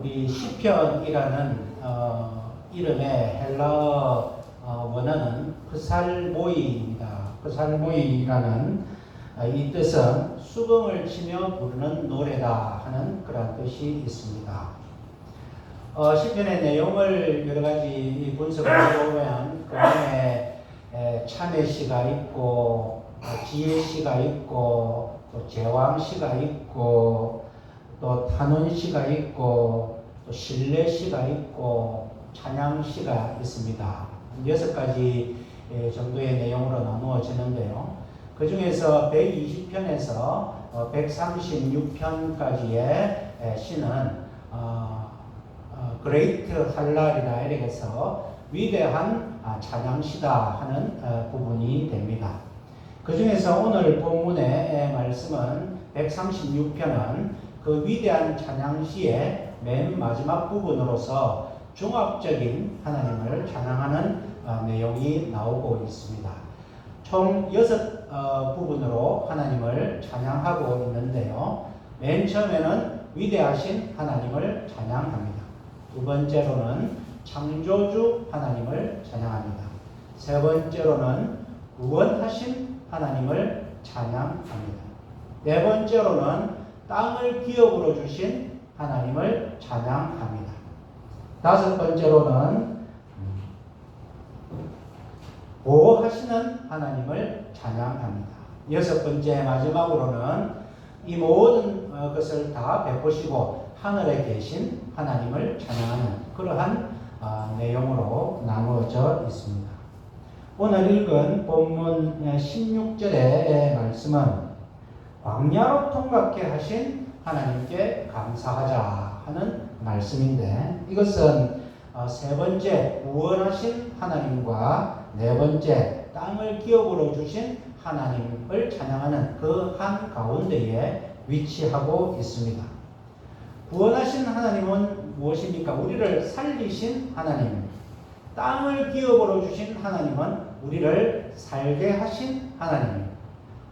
우리 시편이라는 이름의 헬라어 원어는 프살모이입니다. 프살모이라는 이 뜻은 수금을 치며 부르는 노래다 하는 그런 뜻이 있습니다. 시편의 내용을 여러 가지 분석을 해보면 그 안에 참회시가 있고 지혜시가 있고 또 제왕시가 있고 또 탄원시가 있고 또 신뢰시가 있고 찬양시가 있습니다. 6가지 정도의 내용으로 나누어지는데요. 그 중에서 120편에서 136편까지의 시는 그레이트 할랄이라 이렇게 해서 위대한 찬양시다 하는 부분이 됩니다. 그 중에서 오늘 본문의 말씀은 136편은 그 위대한 찬양시의 맨 마지막 부분으로서 종합적인 하나님을 찬양하는 내용이 나오고 있습니다. 총 6부분으로 하나님을 찬양하고 있는데요. 맨 처음에는 위대하신 하나님을 찬양합니다. 두 번째로는 창조주 하나님을 찬양합니다. 세 번째로는 구원하신 하나님을 찬양합니다. 네 번째로는 땅을 기업으로 주신 하나님을 찬양합니다. 다섯 번째로는 보호하시는 하나님을 찬양합니다. 여섯 번째 마지막으로는 이 모든 것을 다 베푸시고 하늘에 계신 하나님을 찬양하는 그러한 내용으로 나누어져 있습니다. 오늘 읽은 본문 16절의 말씀은 광야로 통과케 하신 하나님께 감사하자 하는 말씀인데 이것은 세 번째 구원하신 하나님과 네 번째 땅을 기업으로 주신 하나님을 찬양하는 그 한 가운데에 위치하고 있습니다. 구원하신 하나님은 무엇입니까? 우리를 살리신 하나님. 땅을 기업으로 주신 하나님은 우리를 살게 하신 하나님.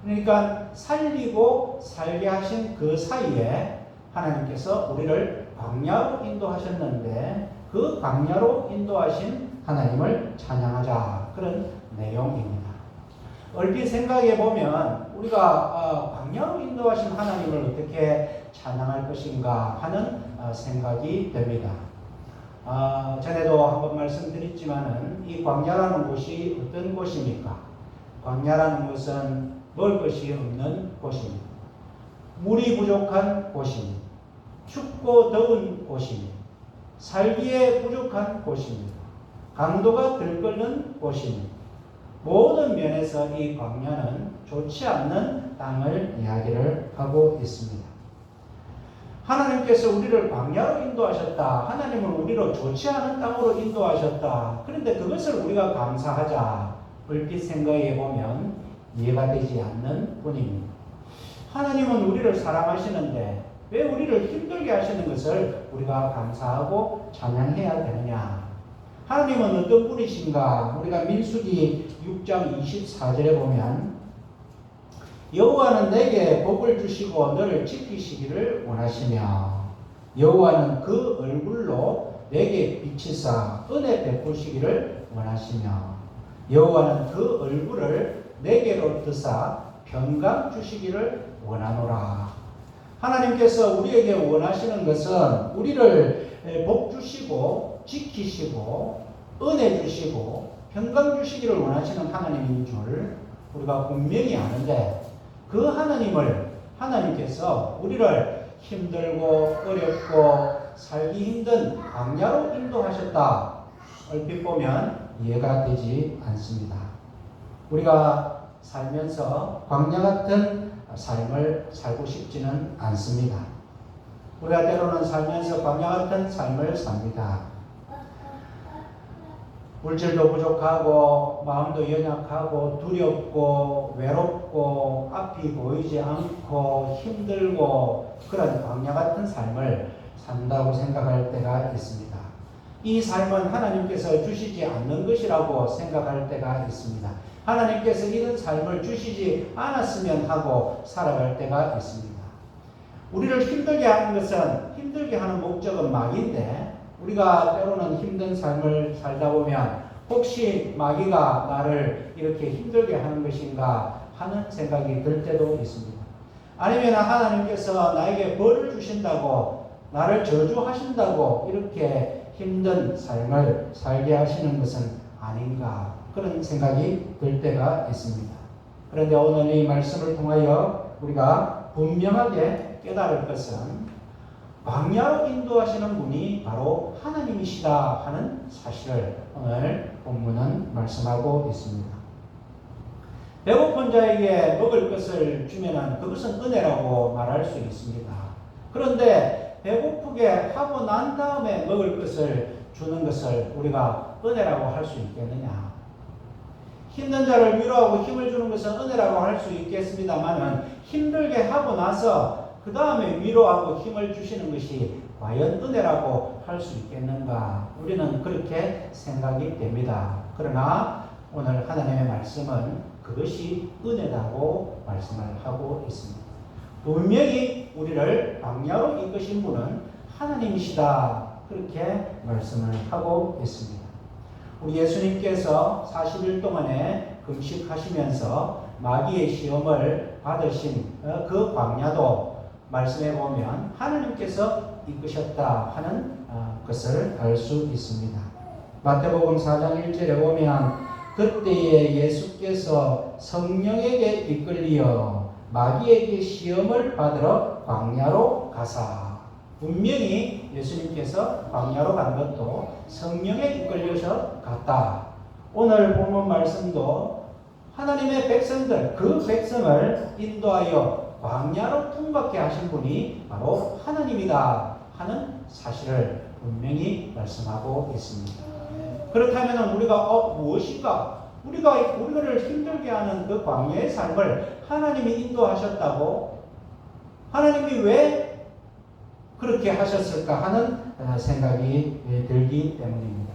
그러니까 살리고 살게 하신 그 사이에 하나님께서 우리를 광야로 인도하셨는데 그 광야로 인도하신 하나님을 찬양하자 그런 내용입니다. 얼핏 생각해 보면 우리가 광야로 인도하신 하나님을 어떻게 찬양할 것인가 하는 생각이 됩니다. 전에도 한번 말씀드렸지만은 이 광야라는 곳이 어떤 곳입니까? 광야라는 것은 먹을 것이 없는 곳입니다. 물이 부족한 곳입니다. 춥고 더운 곳입니다. 살기에 부족한 곳입니다. 강도가 들끓는 곳입니다. 모든 면에서 이 광야는 좋지 않는 땅을 이야기를 하고 있습니다. 하나님께서 우리를 광야로 인도하셨다. 하나님은 우리를 좋지 않은 땅으로 인도하셨다. 그런데 그것을 우리가 감사하자. 얼핏 생각해 보면 이해가 되지 않는 뿐입니다. 하나님은 우리를 사랑하시는데 왜 우리를 힘들게 하시는 것을 우리가 감사하고 찬양해야 되느냐? 하나님은 어떤 분이신가? 우리가 민수기 6장 24절에 보면 여호와는 내게 복을 주시고 너를 지키시기를 원하시며 여호와는 그 얼굴로 내게 비치사 은혜 베푸시기를 원하시며 여호와는 그 얼굴을 내게로 드사 평강 주시기를 원하노라. 하나님께서 우리에게 원하시는 것은 우리를 복 주시고 지키시고 은혜 주시고 평강 주시기를 원하시는 하나님인 줄 우리가 분명히 아는데 그 하나님께서 우리를 힘들고 어렵고 살기 힘든 광야로 인도하셨다. 얼핏 보면 이해가 되지 않습니다. 우리가 살면서 광야 같은 삶을 살고 싶지는 않습니다. 우리가 때로는 살면서 광야 같은 삶을 삽니다. 물질도 부족하고 마음도 연약하고 두렵고 외롭고 앞이 보이지 않고 힘들고 그런 광야 같은 삶을 산다고 생각할 때가 있습니다. 이 삶은 하나님께서 주시지 않는 것이라고 생각할 때가 있습니다. 하나님께서 이런 삶을 주시지 않았으면 하고 살아갈 때가 있습니다. 우리를 힘들게 하는 것은 힘들게 하는 목적은 마귀인데 우리가 때로는 힘든 삶을 살다 보면 혹시 마귀가 나를 이렇게 힘들게 하는 것인가 하는 생각이 들 때도 있습니다. 아니면 하나님께서 나에게 벌을 주신다고 나를 저주하신다고 이렇게 힘든 삶을 살게 하시는 것은 아닌가 그런 생각이 들 때가 있습니다. 그런데 오늘 이 말씀을 통하여 우리가 분명하게 깨달을 것은 광야로 인도하시는 분이 바로 하나님이시다 하는 사실을 오늘 본문은 말씀하고 있습니다. 배고픈 자에게 먹을 것을 주면은 그것은 은혜라고 말할 수 있습니다. 그런데 배고프게 하고 난 다음에 먹을 것을 주는 것을 우리가 은혜라고 할 수 있겠느냐? 힘든 자를 위로하고 힘을 주는 것은 은혜라고 할 수 있겠습니다만은 힘들게 하고 나서 그 다음에 위로하고 힘을 주시는 것이 과연 은혜라고 할 수 있겠는가? 우리는 그렇게 생각이 됩니다. 그러나 오늘 하나님의 말씀은 그것이 은혜라고 말씀을 하고 있습니다. 분명히 우리를 광야로 이끄신 분은 하나님이시다. 그렇게 말씀을 하고 있습니다. 우리 예수님께서 40일 동안에 금식하시면서 마귀의 시험을 받으신 그 광야도 말씀해 보면 하나님께서 이끄셨다 하는 것을 알 수 있습니다. 마태복음 4장 1절에 보면 그때에 예수께서 성령에게 이끌리어 마귀에게 시험을 받으러 광야로 가사. 분명히 예수님께서 광야로 간 것도 성령에 이끌려서 갔다. 오늘 본문 말씀도 하나님의 백성들, 그 백성을 인도하여 광야로 통과케 하신 분이 바로 하나님이다 하는 사실을 분명히 말씀하고 있습니다. 그렇다면 우리가 무엇인가? 우리를 힘들게 하는 그 광야의 삶을 하나님이 인도하셨다고? 하나님이 왜 그렇게 하셨을까 하는 생각이 들기 때문입니다.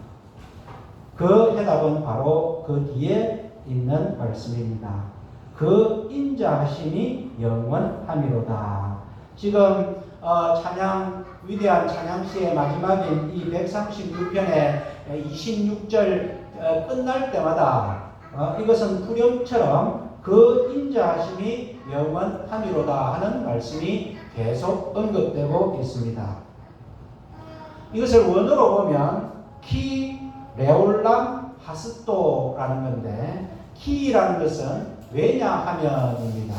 그 해답은 바로 그 뒤에 있는 말씀입니다. 그 인자하심이 영원함이로다. 지금 위대한 찬양시의 마지막인 이 136편의 26절 끝날 때마다 이것은 후렴처럼 그 인자하심이 영원함이로다 하는 말씀이 계속 언급되고 있습니다. 이것을 원어로 보면 키 레올람 하스토라는 건데 키라는 것은 왜냐하면입니다.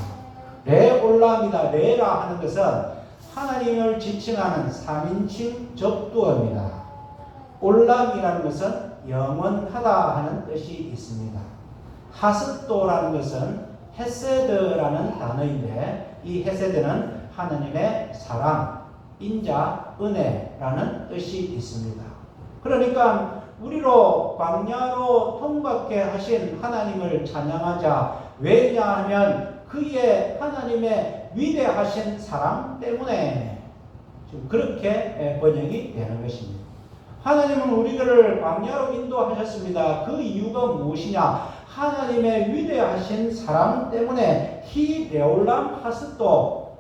레올람이다. 레라 하는 것은 하나님을 지칭하는 3인칭 접두어입니다. 올람이라는 것은 영원하다 하는 뜻이 있습니다. 하스토라는 것은 헤세드라는 단어인데 이 헤세드는 하나님의 사랑, 인자, 은혜라는 뜻이 있습니다. 그러니까 우리로 광야로 통과케 하신 하나님을 찬양하자. 왜냐하면 그의 하나님의 위대하신 사랑 때문에 지금 그렇게 번역이 되는 것입니다. 하나님은 우리들을 광야로 인도하셨습니다. 그 이유가 무엇이냐? 하나님의 위대하신 사랑 때문에 히레올람 하스토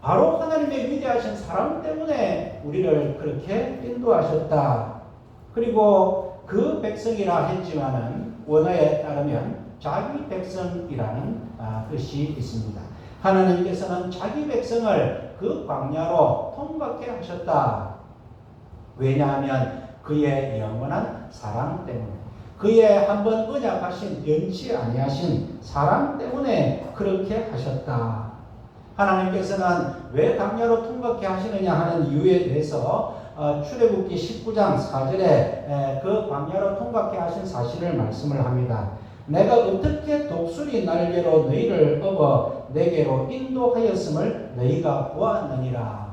바로 하나님의 위대하신 사랑 때문에 우리를 그렇게 인도하셨다. 그리고 그 백성이라 했지만은 원어에 따르면 자기 백성이라는 뜻이 있습니다. 하나님께서는 자기 백성을 그 광야로 통과케 하셨다. 왜냐하면 그의 영원한 사랑 때문에 그의 한번 언약하신 변치 아니하신 사랑 때문에 그렇게 하셨다. 하나님께서는 왜 광야로 통과케 하시느냐 하는 이유에 대해서 출애굽기 19장 4절에 그 광야로 통과케 하신 사실을 말씀을 합니다. 내가 어떻게 독수리 날개로 너희를 업어 내게로 인도하였음을 너희가 보았느니라.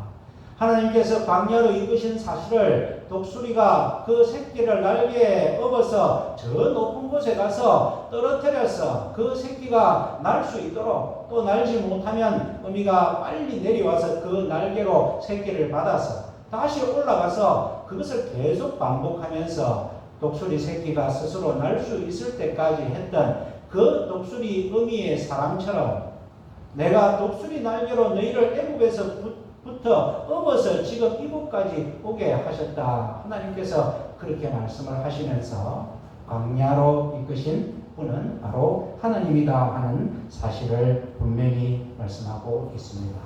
하나님께서 광야로 이끄신 사실을 독수리가 그 새끼를 날개에 업어서 저 높은 곳에 가서 떨어뜨려서 그 새끼가 날 수 있도록 또 날지 못하면 어미가 빨리 내려와서 그 날개로 새끼를 받아서 다시 올라가서 그것을 계속 반복하면서 독수리 새끼가 스스로 날 수 있을 때까지 했던 그 독수리 어미의 사랑처럼 내가 독수리 날개로 너희를 애굽에서부터 업어서 지금 이곳까지 오게 하셨다. 하나님께서 그렇게 말씀을 하시면서 광야로 이끄신 분은 바로 하나님이다 하는 사실을 분명히 말씀하고 있습니다.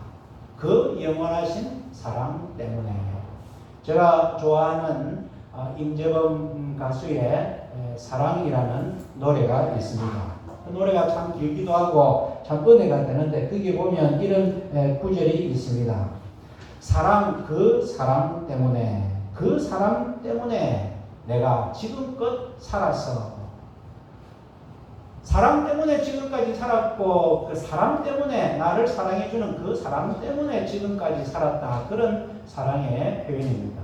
그 영원하신 사랑 때문에. 제가 좋아하는 임재범 가수의 사랑이라는 노래가 있습니다. 그 노래가 참 길기도 하고 참 은혜가 되는데 거기에 보면 이런 구절이 있습니다. 그 사랑 때문에 내가 지금껏 살았어. 사랑 때문에 지금까지 살았고 그 사랑 때문에 나를 사랑해주는 그 사랑 때문에 지금까지 살았다. 그런 사랑의 표현입니다.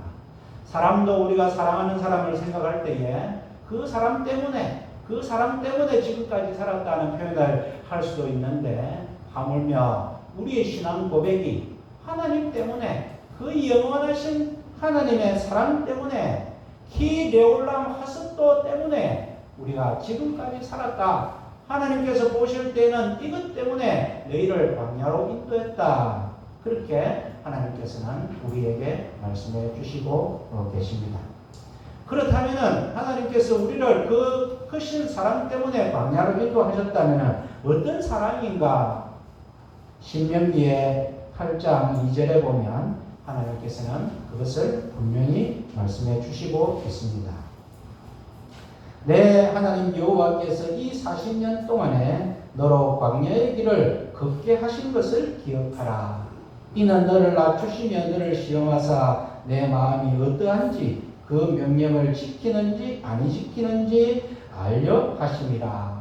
사람도 우리가 사랑하는 사람을 생각할 때에 그 사람 때문에 지금까지 살았다는 표현을 할 수도 있는데 하물며 우리의 신앙 고백이 하나님 때문에 그 영원하신 하나님의 사랑 때문에 키레올람 하습도 때문에 우리가 지금까지 살았다. 하나님께서 보실 때는 이것 때문에 너희를 광야로 인도했다. 그렇게 하나님께서는 우리에게 말씀해 주시고 계십니다. 그렇다면 하나님께서 우리를 그 크신 사랑 때문에 광야로 인도하셨다면 어떤 사랑인가? 신명기의 8장 2절에 보면 하나님께서는 그것을 분명히 말씀해 주시고 있습니다. 내 하나님 여호와께서 이 40년 동안에 너로 광야의 길을 걷게 하신 것을 기억하라. 이는 너를 낮추시며 너를 시험하사 내 마음이 어떠한지 그 명령을 지키는지 아니 지키는지 알려 하심이라.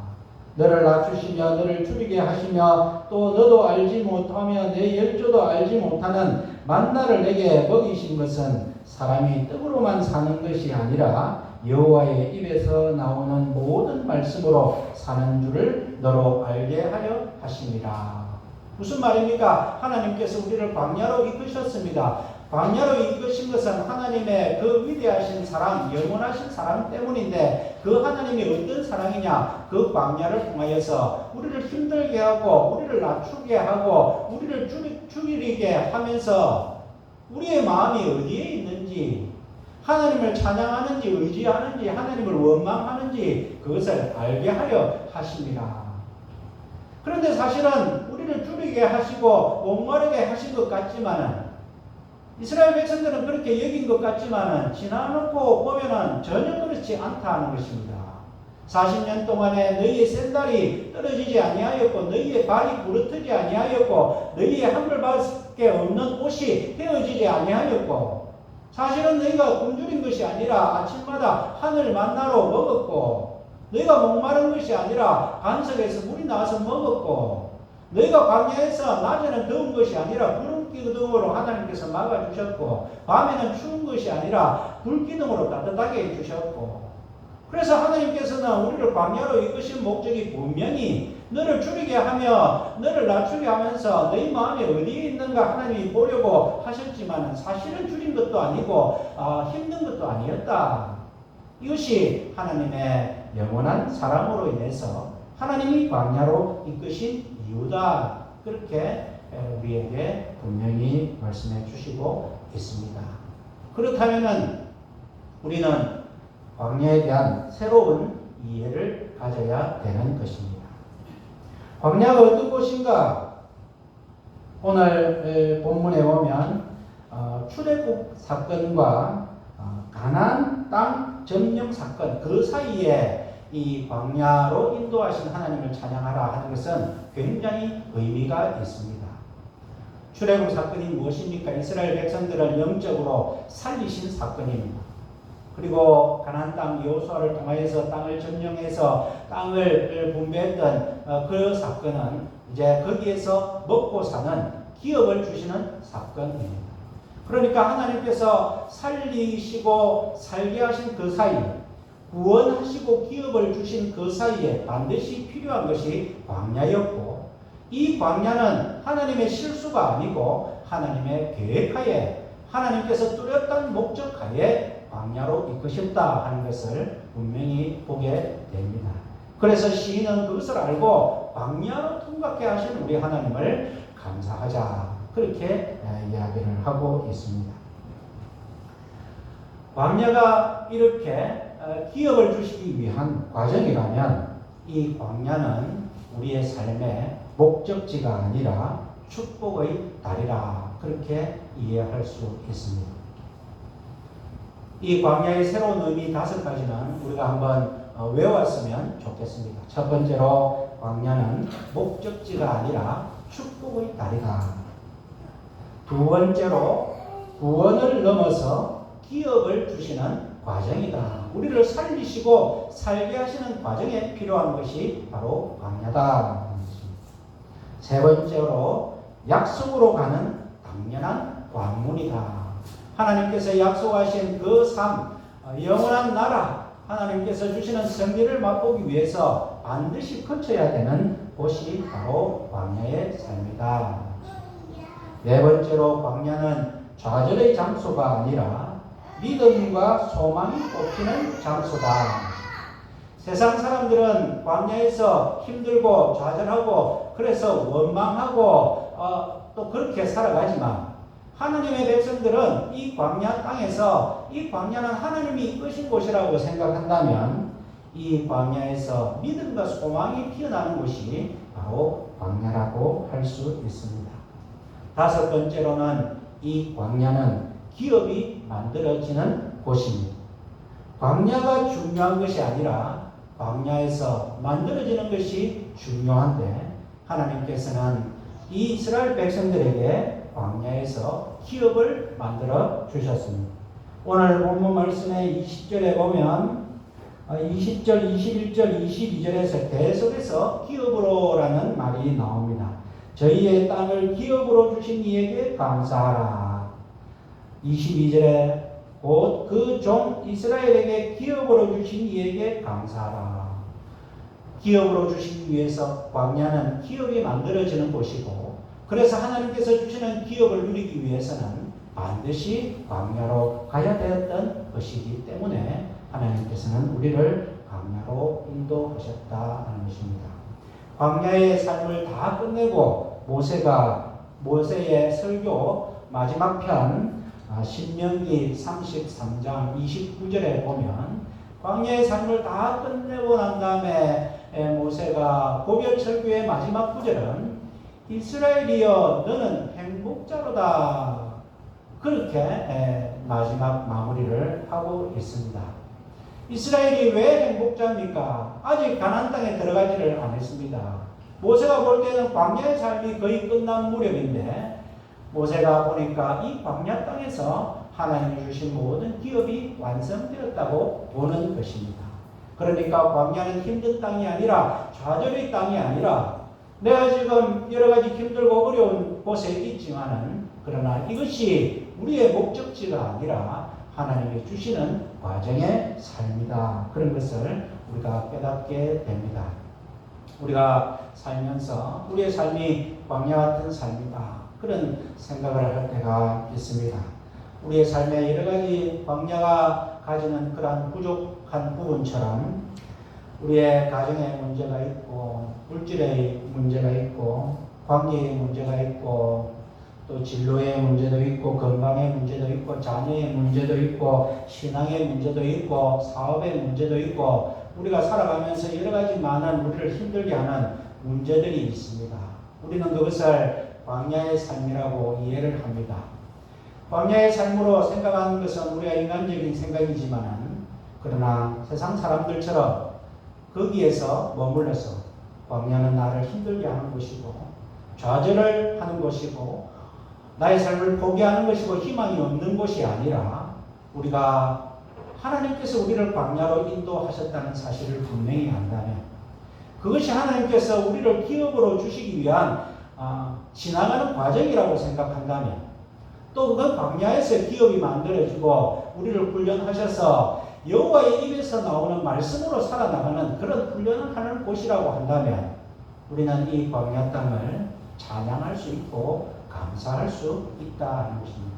너를 낮추시며 너를 줄이게 하시며 또 너도 알지 못하며 내 열조도 알지 못하는 만나를 내게 먹이신 것은 사람이 떡으로만 사는 것이 아니라 여호와의 입에서 나오는 모든 말씀으로 사는 줄을 너로 알게 하려 하심이라. 무슨 말입니까? 하나님께서 우리를 광야로 이끄셨습니다. 광야로 이끄신 것은 하나님의 그 위대하신 사랑, 영원하신 사랑 때문인데 그 하나님이 어떤 사랑이냐? 그 광야를 통하여서 우리를 힘들게 하고 우리를 낮추게 하고 우리를 죽이게 하면서 우리의 마음이 어디에 있는지 하나님을 찬양하는지 의지하는지 하나님을 원망하는지 그것을 알게 하려 하십니다. 그런데 사실은 우리를 줄이게 하시고 목마르게 하신 것 같지만은 이스라엘 백성들은 그렇게 여긴 것 같지만은 지나놓고 보면은 전혀 그렇지 않다는 것입니다. 40년 동안에 너희의 샌달이 떨어지지 아니하였고 너희의 발이 부르트지 아니하였고 너희의 한 벌밖에 없는 옷이 헤어지지 아니하였고 사실은 너희가 굶주린 것이 아니라 아침마다 하늘 만나로 먹었고 너희가 목마른 것이 아니라 반석에서 물이 나와서 먹었고 너희가 광야에서 낮에는 더운 것이 아니라 불기둥으로 하나님께서 막아주셨고 밤에는 추운 것이 아니라 불기둥으로 따뜻하게 해주셨고 그래서 하나님께서는 우리를 광야로 이끄신 목적이 분명히 너를 줄이게 하며 너를 낮추게 하면서 너희 마음이 어디에 있는가 하나님이 보려고 하셨지만 사실은 줄인 것도 아니고 힘든 것도 아니었다. 이것이 하나님의 영원한 사랑으로 인해서 하나님이 광야로 이끄신 이유다. 그렇게 우리에게 분명히 말씀해 주시고 있습니다. 그렇다면 우리는 광야에 대한 새로운 이해를 가져야 되는 것입니다. 광야가 어떤 곳인가? 오늘 본문에 보면 출애굽 사건과 가나안 땅 점령 사건 그 사이에 이 광야로 인도하신 하나님을 찬양하라 하는 것은 굉장히 의미가 있습니다. 출애굽 사건이 무엇입니까? 이스라엘 백성들을 영적으로 살리신 사건입니다. 그리고 가나안 땅 여호수아를 통하여서 땅을 점령해서 땅을 분배했던 그 사건은 이제 거기에서 먹고 사는 기업을 주시는 사건입니다. 그러니까 하나님께서 살리시고 살게 하신 그 사이, 구원하시고 기업을 주신 그 사이에 반드시 필요한 것이 광야였고 이 광야는 하나님의 실수가 아니고 하나님의 계획하에 하나님께서 뚜렷한 목적하에 광야로 이끄셨다 하는 것을 분명히 보게 됩니다. 그래서 시인은 그것을 알고 광야로 통과케 하신 우리 하나님을 감사하자. 그렇게 이야기를 하고 있습니다. 광야가 이렇게 기업을 주시기 위한 과정이라면 이 광야는 우리의 삶의 목적지가 아니라 축복의 달이라 그렇게 이해할 수 있습니다. 이 광야의 새로운 의미 5가지는 우리가 한번 외웠으면 좋겠습니다. 첫 번째로 광야는 목적지가 아니라 축복의 달이다. 두 번째로 구원을 넘어서 기업을 주시는 과정이다. 우리를 살리시고 살게 하시는 과정에 필요한 것이 바로 광야다. 세 번째로 약속으로 가는 당연한 관문이다. 하나님께서 약속하신 그 삶, 영원한 나라, 하나님께서 주시는 승리를 맛보기 위해서 반드시 거쳐야 되는 곳이 바로 광야의 삶이다. 네 번째로 광야는 좌절의 장소가 아니라 믿음과 소망이 꼽히는 장소다. 세상 사람들은 광야에서 힘들고 좌절하고 그래서 원망하고 또 그렇게 살아가지만 하나님의 백성들은 이 광야 땅에서 이 광야는 하나님이 이끄신 곳이라고 생각한다면 이 광야에서 믿음과 소망이 피어나는 곳이 바로 광야라고 할 수 있습니다. 다섯 번째로는 이 광야는 기업이 만들어지는 곳입니다. 광야가 중요한 것이 아니라 광야에서 만들어지는 것이 중요한데 하나님께서는 이 이스라엘 백성들에게 광야에서 기업을 만들어 주셨습니다. 오늘 본문 말씀의 20절에 보면 20절, 21절, 22절에서 계속해서 기업으로라는 말이 나옵니다. 저희의 땅을 기업으로 주신 이에게 감사하라. 22절에 곧 그 종 이스라엘에게 기업으로 주신 이에게 감사하라. 기업으로 주시기 위해서 광야는 기업이 만들어지는 곳이고 그래서 하나님께서 주시는 기업을 누리기 위해서는 반드시 광야로 가야 되었던 것이기 때문에 하나님께서는 우리를 광야로 인도하셨다는 것입니다. 광야의 삶을 다 끝내고 모세의 설교 마지막 편 신명기 33장 29절에 보면 광야의 삶을 다 끝내고 난 다음에 모세가 고별 설교의 마지막 구절은 이스라엘이여 너는 행복자로다. 그렇게 마지막 마무리를 하고 있습니다. 이스라엘이 왜 행복자입니까? 아직 가나안 땅에 들어가지를 않았습니다. 모세가 볼 때는 광야의 삶이 거의 끝난 무렵인데 모세가 보니까 이 광야 땅에서 하나님이 주신 모든 기업이 완성되었다고 보는 것입니다. 그러니까 광야는 힘든 땅이 아니라 좌절의 땅이 아니라 내가 지금 여러 가지 힘들고 어려운 곳에 있지만은 그러나 이것이 우리의 목적지가 아니라 하나님이 주시는 과정의 삶이다. 그런 것을 우리가 깨닫게 됩니다. 우리가 살면서 우리의 삶이 광야 같은 삶이다. 그런 생각을 할 때가 있습니다. 우리의 삶에 여러 가지 광야가 가지는 그러한 부족한 부분처럼 우리의 가정에 문제가 있고 물질의 문제가 있고 관계의 문제가 있고 또 진로의 문제도 있고 건강의 문제도 있고 자녀의 문제도 있고 신앙의 문제도 있고 사업의 문제도 있고 우리가 살아가면서 여러 가지 많은 우리를 힘들게 하는 문제들이 있습니다. 우리는 그것을 광야의 삶이라고 이해를 합니다. 광야의 삶으로 생각하는 것은 우리가 인간적인 생각이지만 그러나 세상 사람들처럼 거기에서 머물러서 광야는 나를 힘들게 하는 것이고 좌절을 하는 것이고 나의 삶을 포기하는 것이고 희망이 없는 것이 아니라 우리가 하나님께서 우리를 광야로 인도하셨다는 사실을 분명히 안다면 그것이 하나님께서 우리를 기업으로 주시기 위한 지나가는 과정이라고 생각한다면 또 그 광야에서 기업이 만들어지고 우리를 훈련하셔서 여호와의 입에서 나오는 말씀으로 살아나가는 그런 훈련을 하는 곳이라고 한다면 우리는 이 광야 땅을 찬양할 수 있고 감사할 수 있다는 것입니다.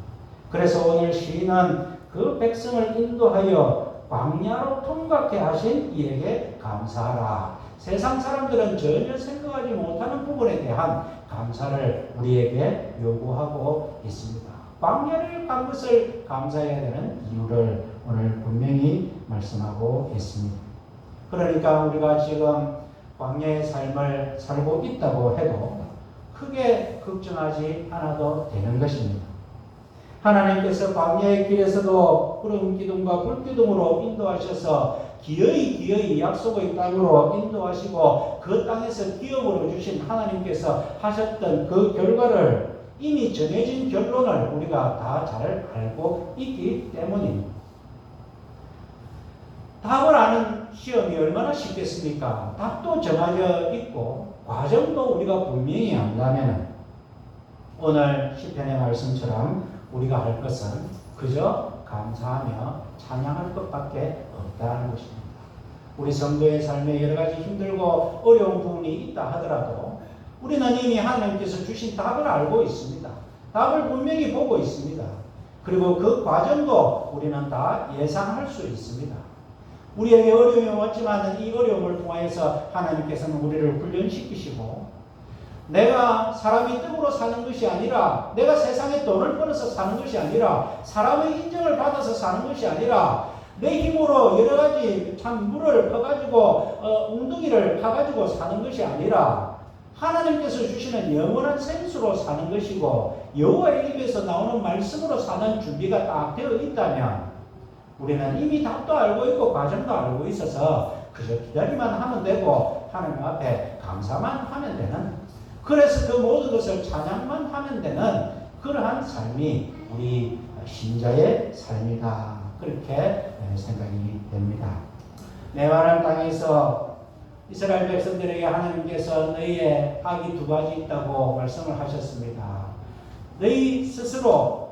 그래서 오늘 시인은 그 백성을 인도하여 광야로 통과케 하신 이에게 감사하라. 세상 사람들은 전혀 생각하지 못하는 부분에 대한 감사를 우리에게 요구하고 있습니다. 광야를 간 것을 감사해야 되는 이유를 오늘 분명히 말씀하고 있습니다. 그러니까 우리가 지금 광야의 삶을 살고 있다고 해도 크게 걱정하지 않아도 되는 것입니다. 하나님께서 광야의 길에서도 구름 기둥과 불 기둥으로 인도하셔서 기어이 약속의 땅으로 인도하시고 그 땅에서 기업으로 주신 하나님께서 하셨던 그 결과를 이미 정해진 결론을 우리가 다 잘 알고 있기 때문입니다. 답을 아는 시험이 얼마나 쉽겠습니까? 답도 정해져 있고 과정도 우리가 분명히 안다면 오늘 시편의 말씀처럼 우리가 할 것은 그저 감사하며 찬양할 것밖에 없다는 것입니다. 우리 성도의 삶에 여러 가지 힘들고 어려운 부분이 있다 하더라도 우리는 이미 하나님께서 주신 답을 알고 있습니다. 답을 분명히 보고 있습니다. 그리고 그 과정도 우리는 다 예상할 수 있습니다. 우리에게 어려움이 왔지만 이 어려움을 통하여서 하나님께서는 우리를 훈련시키시고 내가 사람이 떡으로 사는 것이 아니라 내가 세상에 돈을 벌어서 사는 것이 아니라 사람의 인정을 받아서 사는 것이 아니라 내 힘으로 여러 가지 참 물을 퍼가지고 웅덩이를 파가지고 사는 것이 아니라 하나님께서 주시는 영원한 생수로 사는 것이고 여호와의 입에서 나오는 말씀으로 사는 준비가 딱 되어 있다면 우리는 이미 답도 알고 있고 과정도 알고 있어서 그저 기다리만 하면 되고 하나님 앞에 감사만 하면 되는, 그래서 그 모든 것을 찬양만 하면 되는 그러한 삶이 우리 신자의 삶이다. 그렇게 생각이 됩니다. 메마른 땅에서 이스라엘 백성들에게 하나님께서 너희의 악이 두 가지 있다고 말씀을 하셨습니다. 너희 스스로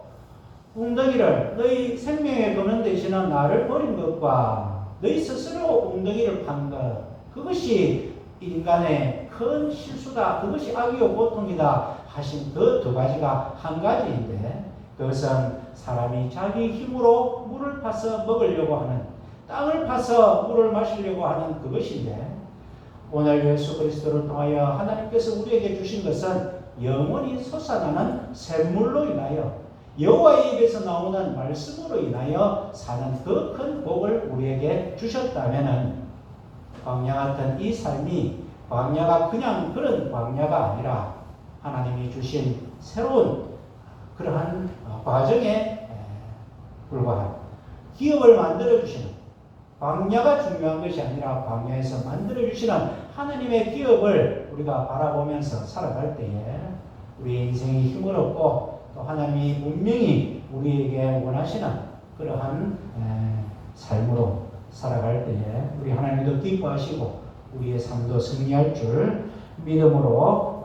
웅덩이를 너희 생명의 근원 되시는 나를 버린 것과 너희 스스로 웅덩이를 판 것, 그것이 인간의 큰 실수다, 그것이 악이요 고통이다 하신 그 두 가지가 한 가지인데, 그것은 사람이 자기 힘으로 물을 파서 먹으려고 하는, 땅을 파서 물을 마시려고 하는 그것인데, 오늘 예수 그리스도를 통하여 하나님께서 우리에게 주신 것은 영원히 솟아나는 샘물로 인하여 여호와의 입에서 나오는 말씀으로 인하여 사는 그 큰 복을 우리에게 주셨다면은 광야 같은 이 삶이 광야가 그냥 그런 광야가 아니라 하나님이 주신 새로운 그러한 과정에 불과한 기업을 만들어 주시는, 광야가 중요한 것이 아니라 광야에서 만들어 주시는 하나님의 기업을 우리가 바라보면서 살아갈 때에 우리의 인생이 힘을 얻고 또 하나님이 분명히 우리에게 원하시는 그러한 삶으로 살아갈 때에 우리 하나님도 기뻐하시고 우리의 삶도 승리할 줄 믿음으로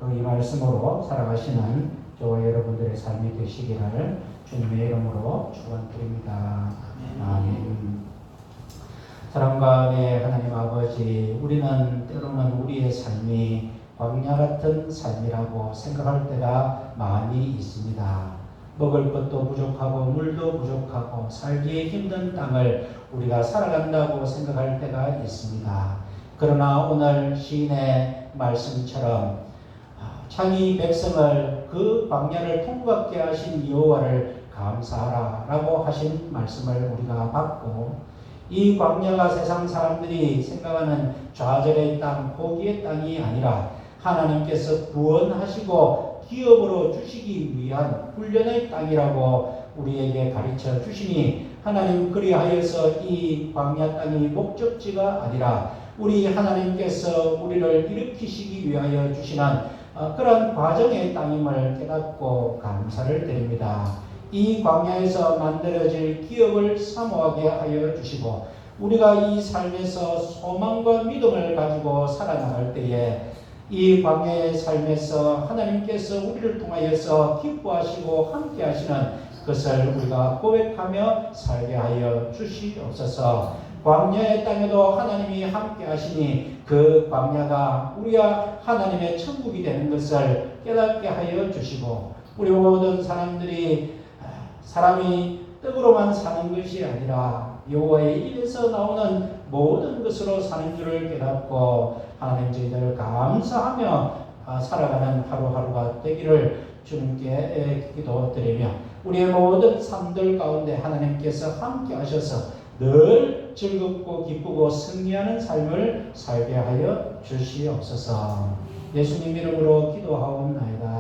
또 이 말씀으로 살아가시는 저와 여러분들의 삶이 되시기를 주님의 이름으로 축원드립니다. 아멘. 사랑과 은혜의 하나님 아버지, 우리는 때로는 우리의 삶이 광야 같은 삶이라고 생각할 때가 많이 있습니다. 먹을 것도 부족하고 물도 부족하고 살기에 힘든 땅을 우리가 살아간다고 생각할 때가 있습니다. 그러나 오늘 시인의 말씀처럼 자기 백성을 그 광야를 통과하게 하신 여호와를 감사하라 라고 하신 말씀을 우리가 받고, 이 광야가 세상 사람들이 생각하는 좌절의 땅, 포기의 땅이 아니라 하나님께서 구원하시고 기업으로 주시기 위한 훈련의 땅이라고 우리에게 가르쳐 주시니, 하나님 그리하여서 이 광야 땅이 목적지가 아니라 우리 하나님께서 우리를 일으키시기 위하여 주시는 그런 과정의 땅임을 깨닫고 감사를 드립니다. 이 광야에서 만들어질 기업을 사모하게 하여 주시고 우리가 이 삶에서 소망과 믿음을 가지고 살아나갈 때에 이 광야의 삶에서 하나님께서 우리를 통하여서 기뻐하시고 함께 하시는 것을 우리가 고백하며 살게 하여 주시옵소서. 광야의 땅에도 하나님이 함께 하시니 그 광야가 우리가 하나님의 천국이 되는 것을 깨닫게 하여 주시고, 우리 모든 사람들이 사람이 떡으로만 사는 것이 아니라 여호와의 입에서 나오는 모든 것으로 사는 줄을 깨닫고 하나님 저희들을 감사하며 살아가는 하루하루가 되기를 주님께 기도드리며 우리의 모든 삶들 가운데 하나님께서 함께 하셔서 늘 즐겁고 기쁘고 승리하는 삶을 살게 하여 주시옵소서. 예수님 이름으로 기도하옵나이다.